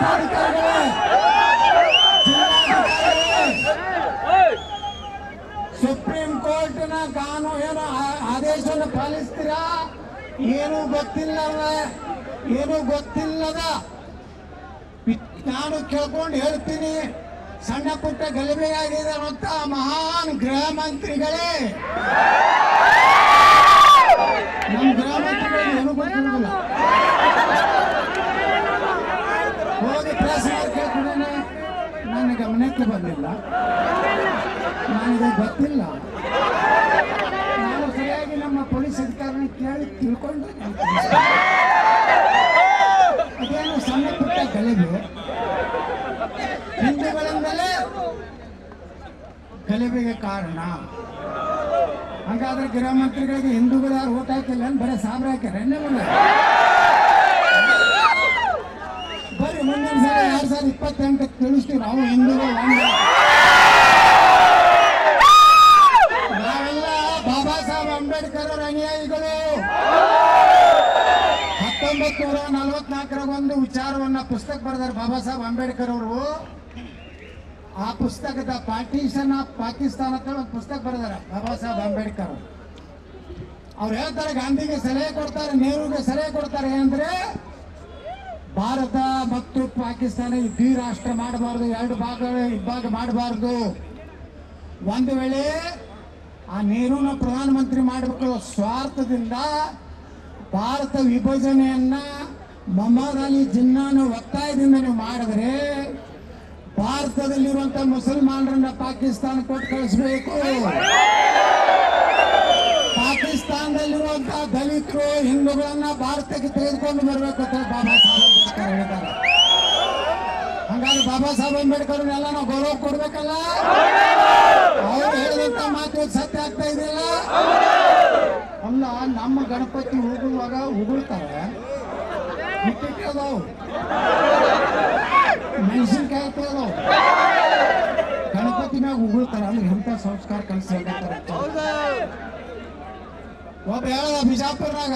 ವರಿಷ್ಠಾಧಿಕಾರಿಗಳೇ, supreme ಕೋರ್ಟ್ನ ಕಾನೂನು ಏನು ಆದೇಶವನ್ನು ಪಾಲಿಸ್ತೀರಾ? ಏನು ಗೊತ್ತಿಲ್ಲದ ನಾನು ಕೇಳ್ಕೊಂಡು ಹೇಳ್ತೀನಿ. ಸಣ್ಣ ಪುಟ್ಟ ಗಲಭೆಯಾಗಿದೆ ಅಂತ ಮಹಾನ್ ಗೃಹ ಮಂತ್ರಿಗಳೇ, ನಮ್ಮ ಗೃಹ ಮಂತ್ರಿಗಳಿಗೆ ಏನು ಗೊತ್ತಿರೋದಿಲ್ಲ. ಹೋಗಿ ಪ್ರೆಸ್ ಕೇಳ್ಕೊಂಡೇನೆ, ನನ್ನ ಗಮನಕ್ಕೆ ಬಂದಿಲ್ಲ, ನನಗೆ ಗೊತ್ತಿಲ್ಲ. ನಾನು ಸರಿಯಾಗಿ ನಮ್ಮ ಪೊಲೀಸ್ ಅಧಿಕಾರಿನ ಕೇಳಿ ತಿಳ್ಕೊಂಡು ಅದೇನು ಸಣ್ಣ ಪುಟ್ಟ ಗಲಭೆ, ಹಿಂದೂಗಳಿಂದಲೇ ಗಲಭೆಗೆ ಕಾರಣ. ಹಾಗಾದ್ರೆ ಗೃಹ ಮಂತ್ರಿಗಳಿಗೆ ಹಿಂದೂಗಳು ಯಾರು ಓಟ್ ಹಾಕಿಲ್ಲ, ಬರೀ ಸಾಬ್ರ ಹಾಕ್ಯಾರ. ಬರೀ ಮುಂದಿನ ಸಲ 2028 ತಿಳಿಸ್ತೀವಿ ನಾವು ಹಿಂದೂಗಳು. ನಾವೆಲ್ಲ ಬಾಬಾ ಸಾಹೇಬ್ ಅಂಬೇಡ್ಕರ್ ಅವರ ಅನುಯಾಯಿಗಳು. 1944 ಒಂದು ವಿಚಾರವನ್ನ ಪುಸ್ತಕ ಬರೆದಾರೆ ಬಾಬಾ ಸಾಹೇಬ್ ಅಂಬೇಡ್ಕರ್ ಅವರು. ಆ ಪುಸ್ತಕದ ಪಾರ್ಟಿಷನ್ ಆಫ್ ಪಾಕಿಸ್ತಾನ ಅಂತ ಒಂದು ಪುಸ್ತಕ ಬರೆದಾರೆ ಬಾಬಾ ಸಾಹೇಬ್ ಅಂಬೇಡ್ಕರ್. ಅವ್ರು ಹೇಳ್ತಾರೆ, ಗಾಂಧಿಗೆ ಸಲಹೆ ಕೊಡ್ತಾರೆ, ನೆಹರುಗೆ ಸಲಹೆ ಕೊಡ್ತಾರೆ. ಏನಂದ್ರೆ ಭಾರತ ಮತ್ತು ಪಾಕಿಸ್ತಾನ ಇಬ್ಬರು ರಾಷ್ಟ್ರ ಮಾಡಬಾರ್ದು, ಎರಡು ಭಾಗ ಮಾಡಬಾರ್ದು. ಒಂದು ವೇಳೆ ಆ ನೆಹರೂನ ಪ್ರಧಾನಮಂತ್ರಿ ಮಾಡಬೇಕು ಸ್ವಾರ್ಥದಿಂದ ಭಾರತ ವಿಭಜನೆಯನ್ನ ಮೊಹಮ್ಮದ್ ಅಲಿ ಜಿನ್ನಾನ ಒತ್ತಾಯದಿಂದ ನೀವು ಮಾಡಿದ್ರೆ ಭಾರತದಲ್ಲಿರುವಂತಹ ಮುಸಲ್ಮಾನರನ್ನ ಪಾಕಿಸ್ತಾನ ಕೊಟ್ಟು ಕಳಿಸಬೇಕು. ಪಾಕಿಸ್ತಾನದಲ್ಲಿರುವಂತಹ ದಲಿತರು ಹಿಂದೂಗಳನ್ನ ಭಾರತಕ್ಕೆ ತೆಗೆದುಕೊಂಡು ಬರಬೇಕು ಅಂತ ಬಾಬಾ ಸಾಹೇಬ್ ಅಂಬೇಡ್ಕರ್ ಹೇಳಿದ್ದಾರೆ. ಹಂಗಾದ್ರೆ ಬಾಬಾ ಸಾಹೇಬ್ ಅಂಬೇಡ್ಕರ್ನೆಲ್ಲ ನಾವು ಗೌರವ ಕೊಡ್ಬೇಕಲ್ಲ. ಅವ್ರು ಹೇಳಿದಂತ ಮಾತು ಸತ್ಯ ಆಗ್ತಾ ಇದೆಯಲ್ಲ. ಅಲ್ಲ, ನಮ್ಮ ಗಣಪತಿ ಹೋಗುವಾಗ ಉಗುಳ್ತಾರೆ, ಮೆಣಸಿನ್ಕಾಯಿ ಅದಾವು, ಗಣಪತಿ ಮ್ಯಾಗ ಉಗುಳ್ತಾರ. ಅಂದ್ರೆ ಎಂತ ಸಂಸ್ಕಾರ ಕಲಿಸ್ತಾರೆ. ಒಬ್ಬ ಹೇಳದ ಬಿಜಾಪುರ್ನಾಗ